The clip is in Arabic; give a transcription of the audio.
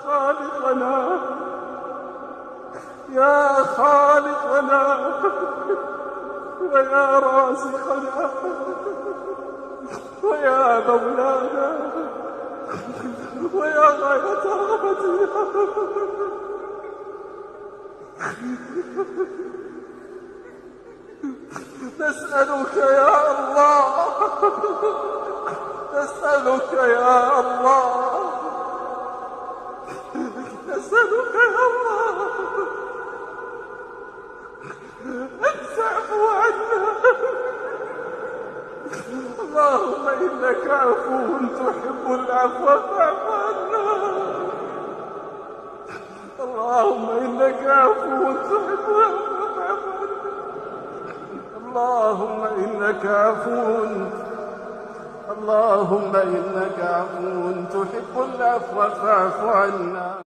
خالقنا، يا خالقنا ويا رازقنا ويا مولانا ويا غاية رغبتنا، نسألك يا الله، نسألك يا الله، نسألك يا الله أن تعفو عنا. اللهم إنك عفو تحب العفو فاعف عنا. اللهم إنك عفو تحب العفو فاعف عنا. اللهم إنك عفو، اللهم إنك عفو تحب العفو فاعف عنا.